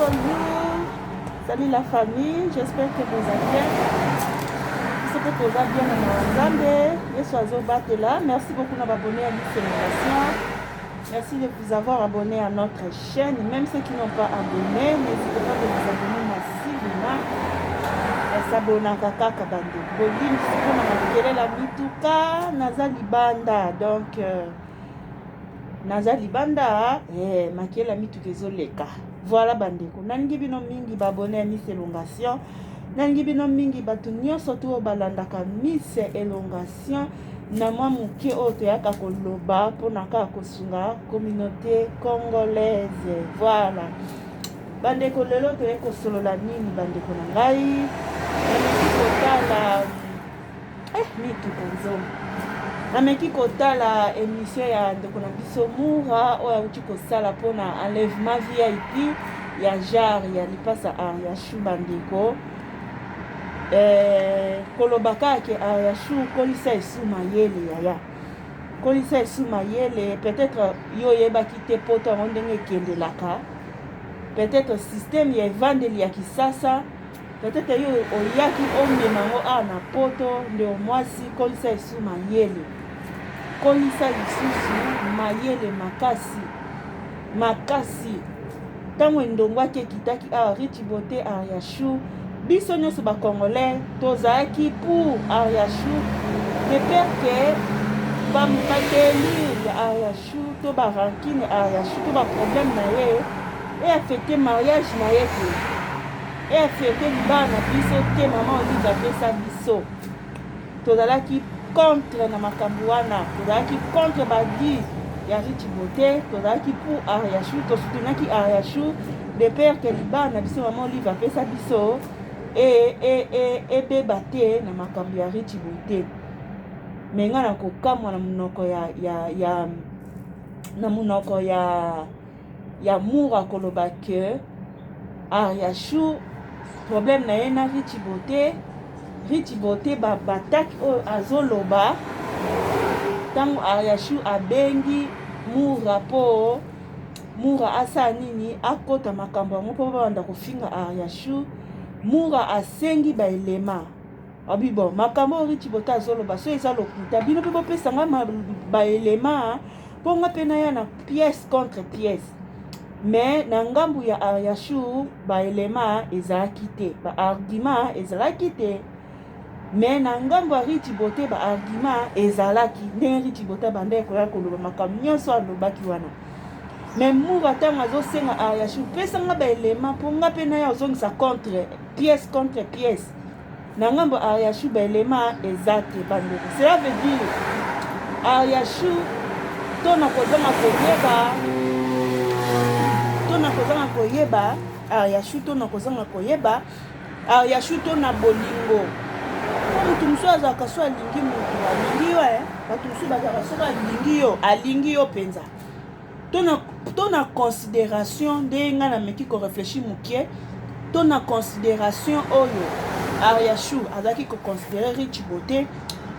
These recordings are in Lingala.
bonjour. Salut la famille, j'espère que vous allez bien. Je sais que vous allez bien dans Zambé. Merci beaucoup de m'abonner à cette célébration. Merci de vous avoir abonné à notre chaîne. Même ceux qui n'ont pas abonné, n'hésitez pas de vous abonner massivement. S'abonner à Kaka Bande. Bolim, si vous la mituka, naza libanda. Donc, naza libanda, makiela mituka ezoleka. Voilà bandeko. Nangi bino mingi babone Miss Elongation. Nangi bino mingi batu nyonso to balandaka Miss Elongation. Na mwa muke oyo toyaka koloba mpona kaka kosunga communauté congolaise. Voilà. Bandeko lelo toye kosolola nini bandeko na ngai. Nameki kotala mituka nzombo. Nameki kotala émission ya ndeko na biso Mura oyo auti kosala mpona enlèvement VIP ya jar ya lipasa Ariashu bandeko. Kolobaka ke Ariashu kolisa esu mayele yaya. Kolisa esu mayele peut-être yo yebaki te poto yango ndenge ekendelaka. Peut-être système ya evandeli ya kisasa. Peut-être yo oyaki omemango na poto nde omwasi kolisa esu mayele. Kolisa lisusu mayele makasi. Tango ndongwaki ekitaki Rich Beauté Ariashu. Biso nyonso ba Congolais tozalaki pour Ariashu. De peur que bamukateli ya Ariashu to ba rancune Ariashu to ba problème na ye et affecter mariage na ye te. Et affecter bana biso te maman Olive apesa biso. Tozalaki contre na makambo wana. Tozalaki contre badi ya Rich Beauté. Tozalaki pour Ariashu. Tosoutenaki Ariashu. De peur que bana biso maman Olive apesa biso. Et beba te na makambo ya Rich Beauté. Menga na kokamwa na munoko ya Mura koloba ke Ariashu problème na ye na Rich Beauté. Rich Beauté bataki oyo azoloba tango Ariashu abengi Mura po Mura asa nini akota makambo yango po banda kofinga Ariashu. Mura asengi ba elema. Abi bon, makambo Rich Beauté azoloba so eza lokuta bino pe bopesa nga ba elema po nga pe na ya na pièce contre pièce. Mais na ngambu ya Ariashu ba elema ezalaki te, ba argument ezalaki te. Mais na ngambu ya Rich Beauté ba argument ezalaki. Ndenge Rich Beauté bande koya koloba makambo nyonso alobaki wana. Mais Mura tango azosenga Ariashu pesa nga ba elema po nga pe na ya ozongisa contre pièce contre pièce. Na ngambu Ariashu ba elema ezate bandeko. Cela veut dire Ariashu tona kozanga koyeba Ariashu tona kozanga koyeba Ariashu tona bolingo. Mutu musu azaka so alingi mutu alingi yo batu musu bazaka so alingi yo alingi yo penza. Tona considération ndenga na meki ko réfléchir mukie. Tona considération oyo Ariashu azaki ko considérer Rich Beauté.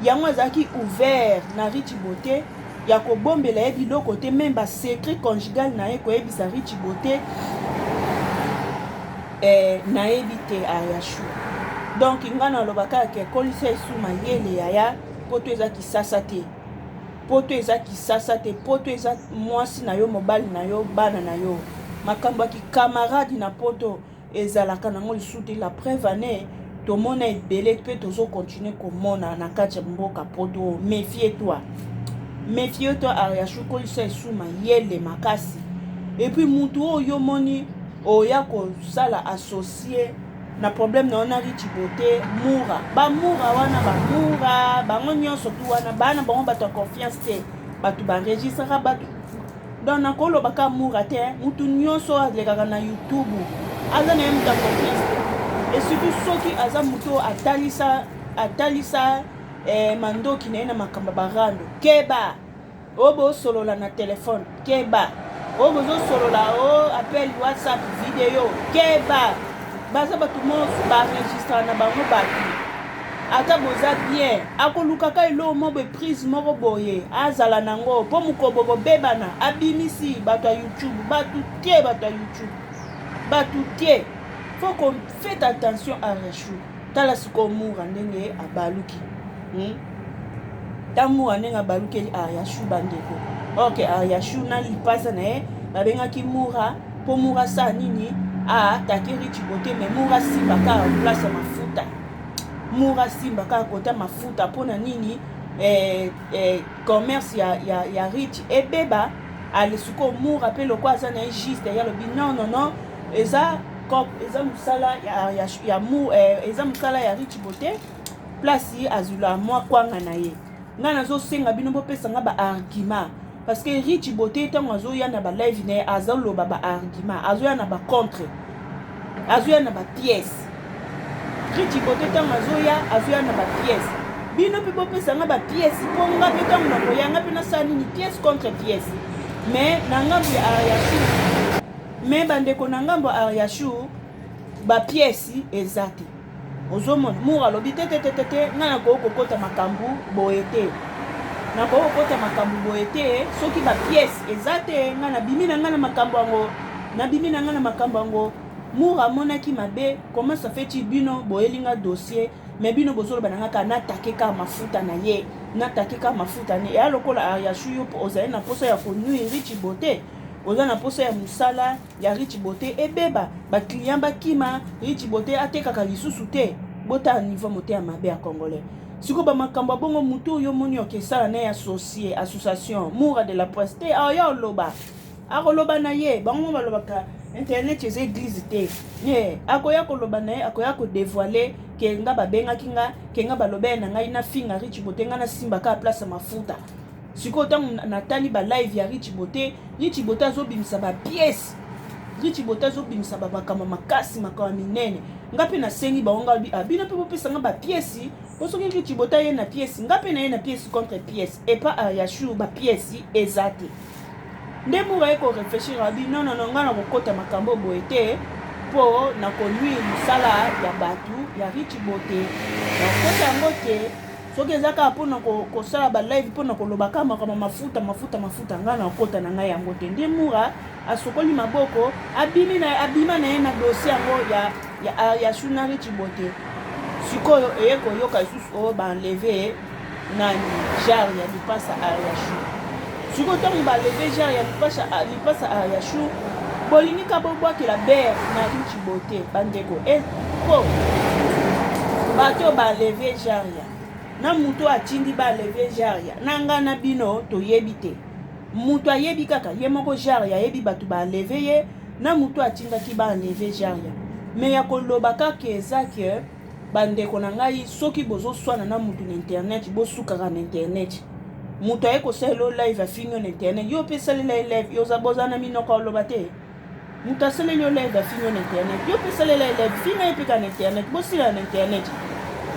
Yango azaki ouvert na Rich Beauté. Ya ko bombela ye biloko te même ba secret conjugal na ye ko yebisa Rich Beauté na yebite Ariashu. Donc ngana lobaka ke kolisa esu mayele yaya poto eza kisasa te. Poto eza kisasa te, poto eza mwasi na yo mobali na yo bana na yo. Makambo ki camarade na poto ezalaka nango lisuti la preuve ane to mona ebele pe tozo continuer komona na kati ya mboka poto. Méfie-toi Ariashu kolisa esu mayele makasi. Et puis mutu oyo moni oya ko sala associé na problème na ona Rich Beauté Mura. Ba Mura wana ba Mura bango nyonso tu wana bana bango bato confiance te. Batu ba registre batu. Donc na kolo baka Mura te mutu nyonso azlekaka na YouTube. Aza na muta confiance te. Et surtout soki aza muto atalisa mandoki na makamba barando keba obo solola na téléphone keba obo zo solola appel WhatsApp vidéo keba baza batu mo ba registre na bango batu ata boza bien akolukaka elo mo be prise moko boye azala nango po mukobo bebana abimisi bato ya YouTube batu tie bato ya YouTube batutie. Faut qu'on fait attention à Rachou. Tala siko moura ndenge abaluki. Tamu ndenge abaluki Rachou bandeko. Ok, Rachou na lipasa na ye babenga ki moura po moura sa nini a taki Rich Beauté mais moura simba ka place mafuta. Moura simba ka kota mafuta pona nini commerce ya Rich ebeba ale suko moura pe lokwa za na juste ya lobi non eza musala ya mu eza musala ya Rich Beauté place azula mwa kwanga na ye nga nazo senga bino bopesa nga ba argument parce que Rich Beauté tango azo ya na ba live ne azalo ba argument azo ya na ba contre azo ya na ba pièce Rich Beauté tango azo ya na ba pièce bino pe bopesa nga ba pièce po nga pe tango na koyanga pe na sani ni pièce contre pièce mais na ngambo ya Ariashu mais bandeko na ngambo Ariashu ba pièce ezate ozomona moura lobi tete nga na kokota makambu boete na kokota makambu boete soki ba pièce ezate nga na bimi na nga na makambo ango moura monaki mabe comment ça fait bino boelinga dossier mais bino bozolo bananga ka natake ka mafuta na ye natake ka mafuta ne ya lokola Ariashu yo ozali na poso ya konui Rich Beauté oza na poso ya musala ya Rich Beauté ebeba ba client bakima Rich Beauté atekaka lisusu te bota niveau moté ya mabe ya congolais siko ba makambo bongo mutu yo moni okesala na association moura de la presse te ya loba na ye bango balobaka internet eza église te ye akoya koloba na ye akoya ko dévoiler ke nga babengaki nga ke nga balobe na ngai na finga Rich Beauté nga na simba ka place mafuta siko tango natali ba live ya Rich Beauté azobimisa ba pièce Rich Beauté azobimisa ba bakama makasi makama minene ngapi na sengi baonga bino pe bopesa nga ba pièce posoki Rich Beauté ye na pièce ngapi na ye na pièce contre pièce et pas Ariashu ba pièce ezate nde moura eko réfléchir abi non nga na kokota makambo boye te po na konuire musala ya batu ya Rich Beauté na kokota yango te soki ezaka mpona kosala ba live mpona kolobaka makambo mafuta nga na kokota na ngai yango te nde moura asokoli maboko abima na ye na dossier yango ya Ariashu na Rich Beauté sikoyo eye koyoka lisusu oyo baenleve nani genre ya lipasa Ariashu siko ntango baleve genre ya lipasa Ariashu bolingi ka bobwakela bere na Rich Beauté bandeko po bato baleve genre ya na mutu atindi baleve genre ya na nga na bino toyebi te mutu ayebi kaka ye moko genre ya yebi bato baleve ye na mutu atindaki baleve genre ya me ya koloba kaka eza ke bandeko na ngai soki bozoswana na mutu na internet bosukaka na internet mutu aye kosala live afingo na internet yo pe salela live yoza bozana minoko oloba te mutu asaleli yo live afingo na internet yo pe salela live finga epeka na internet bosila na internet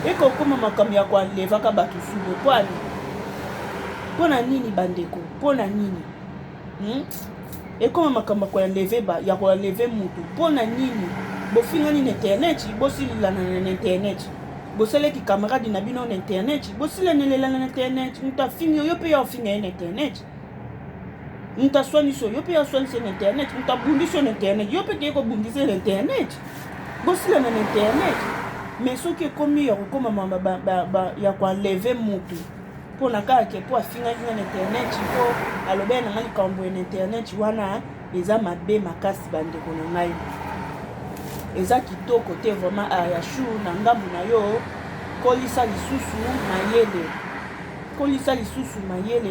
ekokoma makambo ya koalevaka bato subo pwani mpona nini bandeko mpona nini ekoma makambo ya koaleve mutu mpona nini bofingani na internet bosililana na internet bosaleki camarade na bino na internet bosilanelelana na internet mutu afingi yo pe ya ofinga ye na internet mutu aswanisi yo pe ya aswanisi na internet mutu abundisi na internet yo pe keye kobundisa na internet bosilana na internet mais soki ekomi ya kokoma ya koenleve mutu mpona kaka ke po afingaki na internet po alobe na ngai likambo na internet wana eza mabe makasi bandeko na ngai eza kitoko te vraiment Ariashu na ngambu na yo kolisa lisusu mayele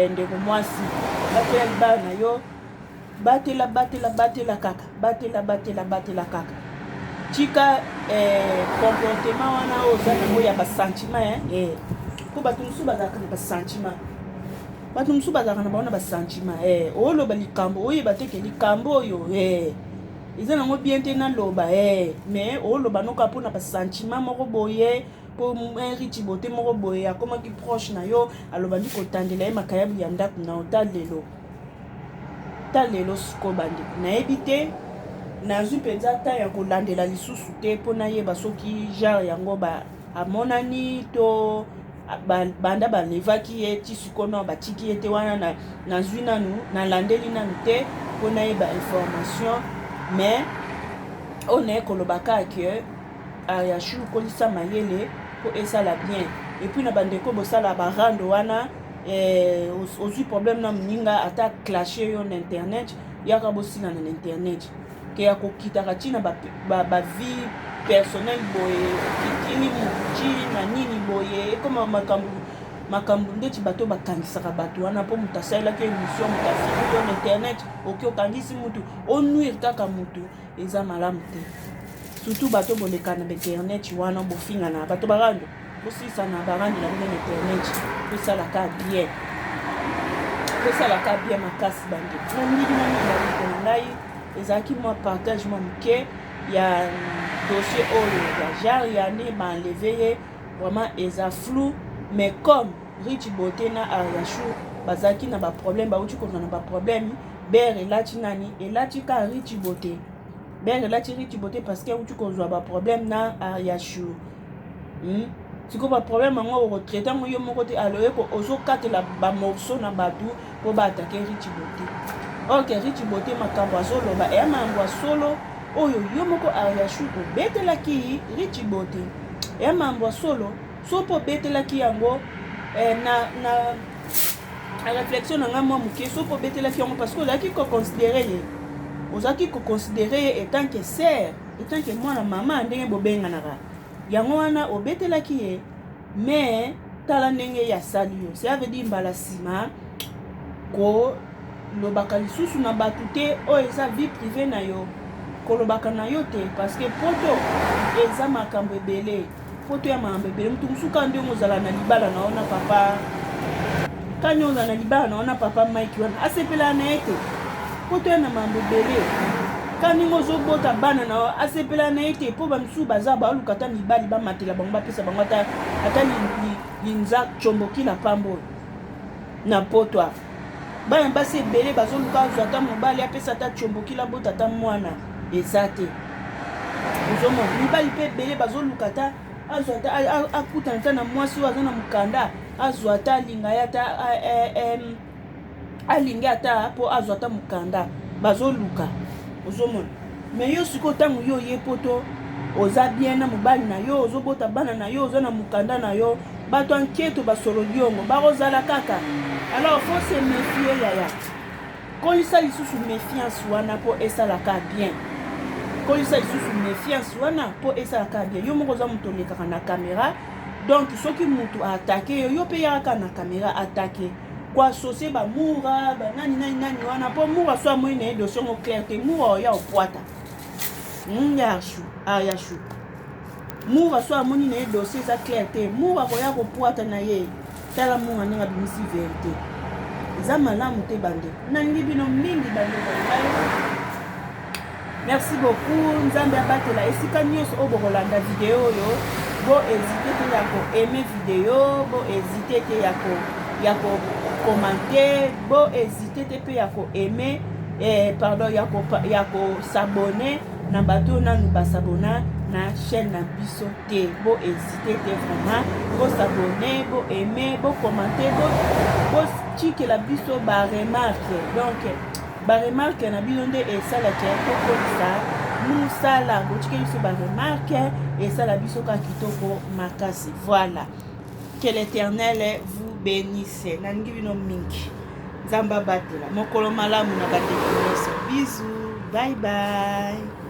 ndeko mwasi batela libala na yo batela kaka tika comportement wana oza nango ya basentiment po bato mosusu bazalaka na basentiment oloba likambo oyeba teke likambo oyo eza nango bien te naloba mais oloba noka mpona basentiment moko boye po Rich Beauté moko boye akomaki proche na yo alobandi kotandela ye makayabu ya ndako na yo ta lelo siko bandeko nayebi te nazwi mpenza ta ya kolandela lisusu te mpo nayeba soki genre yango amonani to banda balevaki ye ti sikono batiki ye te wana nazwi nanu nalandeli nanu te mpo nayeba information mais on est kolobaka que Ariachou kolisa mayele pour esala bien et puis na bandeko bosala barando wana aussi problème na mninga ata clasher yo na internet yaka bosina na internet ke ya kokitaka tina ba vie personnelle boye kitini muji na nini boye comme makambo ndeti bato bakangisaka bato wana po mutu asalelaki émission mutu afiki na internet oki okangisi mutu onuire kaka mutu eza malamu te surtout bato boleka na internet wana bofinga na bato barando bosisa na barando na bino na internet bosalaka bien makasi bande na mingi na ngai ezalaki mwa partage mwa moke ya dossier oyo ya genre yane baenleve ye vraiment eza flou mais comme Rich Beauté na Ariachou bazalaki na baproblème bauti kozwa na baproblème bere elati nani elati ka Rich Beauté bere elati Rich Beauté parce que auti kozwa baproblème na Ariachou siko baproblème yango oretraite yango yo moko te aloyeko ozokatela bamorceau na bato po baatake Rich Beauté ok Rich Beauté makambo azoloba eya makambo ya solo oyo yo moko Ariachou obetelaki Rich Beauté eya makambo ya solo so po obetelaki yango na réflexion na nga mwa moke so po obetelaki yango parce que ozalaki koconsidere ye etant que sœur etant que mwana mama ndenge bobenganaka yango wana obetelaki ye mais tala ndenge ya sali yo ça veut dire mbala nsima kolobaka lisusu na bato te oyo eza vie privé na yo kolobaka na yo te parce que poto eza makambo ebele poto ya makambo ebele mutu mosuka ndenge ozala na libala na ona papa kani ozala na libala na ona papa Mike wana asepela na ye te poto ya na makambo ebele kani ngozobota bana na asepela na ye te po bamisusu baza baluka ata mibali bamatela bango bapesa bango ata linza tsombokila pambo na poto afa bana basi ebele bazoluka azwa ata mobali apesa ata tsombokila bota ata mwana eza te ozomona mibali mpe ebele bazoluka ata azwa ata akutana ata na mwasi oyo aza na mokanda azwa ata alinga ye ata alingi ata po azwa ata mokanda bazoluka ozomona mais yo sikoyo ntango yo ye poto oza bien na mobali na yo ozobota bana na yo oza na mokanda na yo bato anketo basolo liongo bakozala kaka alors faut se méfier yaya kolisa lisusu méfiance wana po esalaka bien kolisa lisusu méfiance wana po esalaka bien yo moko oza moto olekaka na caméra donc soki moto aatake yo mpe yaka na caméra atake koasocie bamura banani wana po mura so amoi na ye dossier ngo clair te mura oya opwata Ariachou mura so amoni na ye dossier eza clair te mura koya kopwata na ye tala mura ndenge abimisi vérité eza malamu te bande nalingi bino mingi bande merci beaucoup nzambe abatela esika nyonso oyo bokolanda video oyo bo hésite te ya koaime video bo hésite te ya kokomante bo hésite te mpe ya koaime pardon ya kosabone na bato nanu basabona na chaîne na biso te bo hésite te vraiment bosabone bo aime bokomante botikela biso baremarke donc baremarke na bino nde esalaki tokolisa mosala botikeli biso baremarke esala biso kaka kitoko makasi. Voilà, que l'Éternel vous bénisse. Nalingi bino mingi nzamba batela mokolo malamu na batela. Bisous, bye bye.